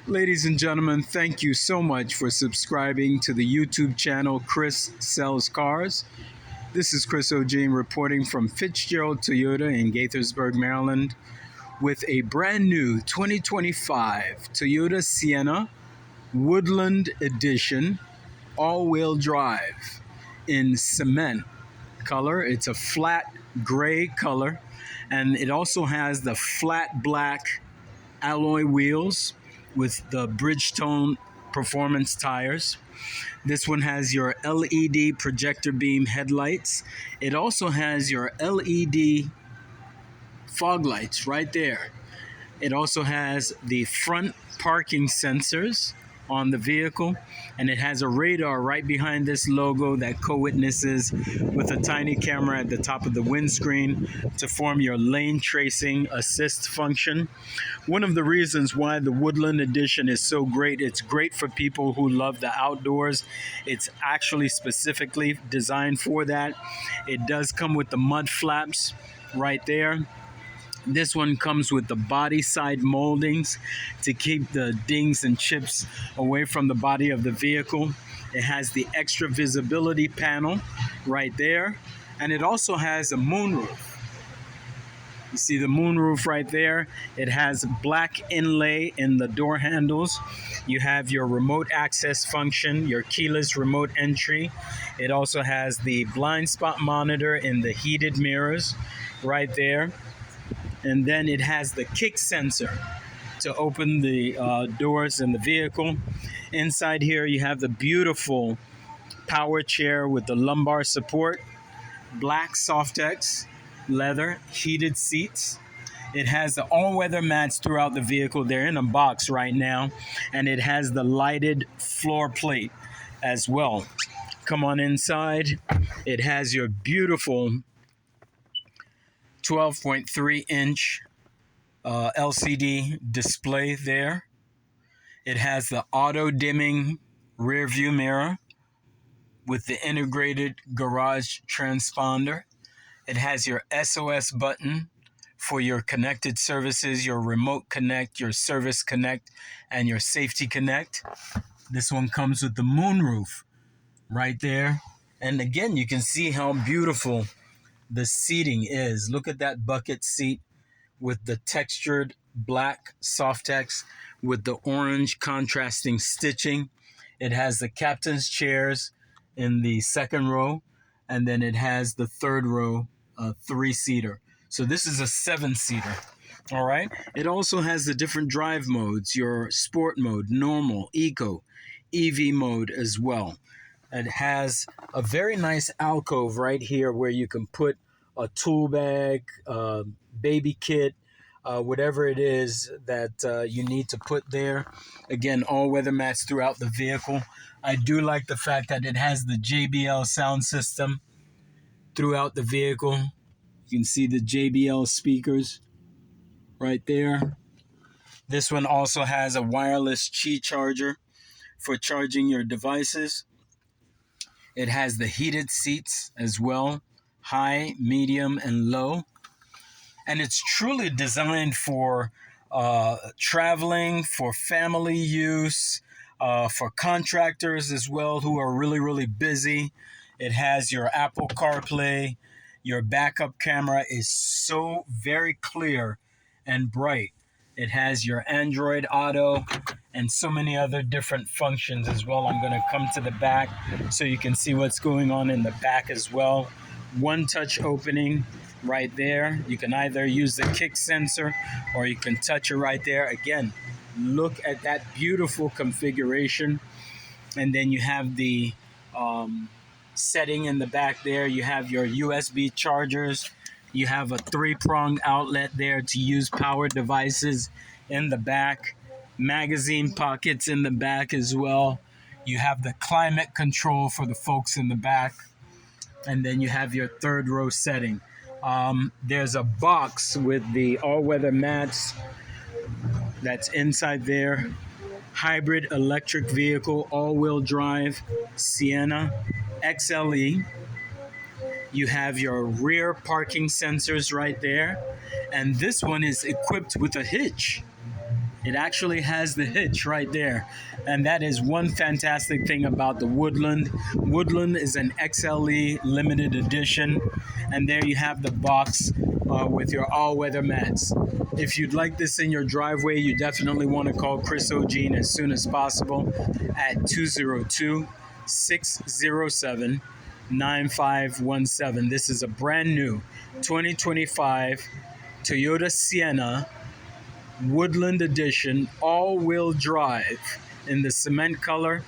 Ladies and gentlemen, thank you so much for subscribing to the YouTube channel Chris Sells Cars. This is Chris Ogene reporting from Fitzgerald Toyota in Gaithersburg, Maryland, with a brand new 2025 Toyota Sienna Woodland Edition all-wheel drive in cement color. It's a flat gray color, and it also has the flat black alloy wheels with the Bridgestone performance tires. This one has your LED projector beam headlights. It also has your LED fog lights right there. It also has the front parking sensors on the vehicle, and it has a radar right behind this logo that co-witnesses with a tiny camera at the top of the windscreen to form your lane tracing assist function. One of the reasons why the Woodland Edition is so great, it's great for people who love the outdoors. It's actually specifically designed for that. It does come with the mud flaps right there. This one comes with the body side moldings to keep the dings and chips away from the body of the vehicle. It has the extra visibility panel right there, and it also has a moonroof. You see the moonroof right there. It has black inlay in the door handles. You have your remote access function, your keyless remote entry. It also has the blind spot monitor in the heated mirrors right there. And then it has the kick sensor to open the doors in the vehicle. Inside here, you have the beautiful power chair with the lumbar support, black Softex leather, heated seats. It has the all-weather mats throughout the vehicle. They're in a box right now, and it has the lighted floor plate as well. Come on inside. It has your beautiful 12.3-inch LCD display there. It has the auto-dimming rear view mirror with the integrated garage transponder. It has your SOS button for your connected services, your remote connect, your service connect, and your safety connect. This one comes with the moonroof right there. And again, you can see how beautiful the seating is. Look at that bucket seat with the textured black Softex with the orange contrasting stitching. It has the captain's chairs in the second row, and then it has the third row three-seater. So this is a seven-seater. All right. It also has the different drive modes, your sport mode, normal, eco, EV mode as well. It has a very nice alcove right here where you can put a tool bag, baby kit, whatever it is that you need to put there. Again, all weather mats throughout the vehicle. I do like the fact that it has the JBL sound system throughout the vehicle. You can see the JBL speakers right there. This one also has a wireless Qi charger for charging your devices. It has the heated seats as well, high, medium, and low. And it's truly designed for traveling, for family use, for contractors as well who are really, really busy. It has your Apple CarPlay. Your backup camera is so very clear and bright. It has your Android Auto and so many other different functions as well. I'm going to come to the back so you can see what's going on in the back as well. One touch opening right there. You can either use the kick sensor or you can touch it right there. Again, look at that beautiful configuration. And then you have the setting in the back there. You have your USB chargers. You have a 3-prong outlet there to use power devices in the back. Magazine pockets in the back as well. You have the climate control for the folks in the back. And then you have your third row setting. There's a box with the all-weather mats that's inside there. Hybrid electric vehicle, all-wheel drive, Sienna XLE. You have your rear parking sensors right there. And this one is equipped with a hitch. It actually has the hitch right there. And that is one fantastic thing about the Woodland. Woodland is an XLE limited edition. And there you have the box with your all-weather mats. If you'd like this in your driveway, you definitely want to call Chris Ogene as soon as possible at 202-607-9517. This is a brand new 2025 Toyota Sienna Woodland Edition all-wheel drive in the cement color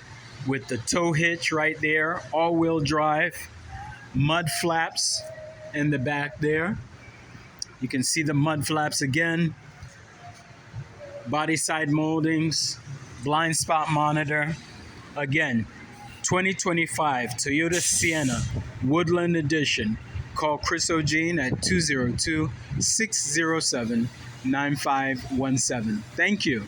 with the tow hitch right there, all-wheel drive, mud flaps in the back there. You can see the mud flaps again, body side moldings, blind spot monitor. Again, 2025 Toyota Sienna Woodland Edition. Call Chris Ogene at 202-607-9517. Thank you.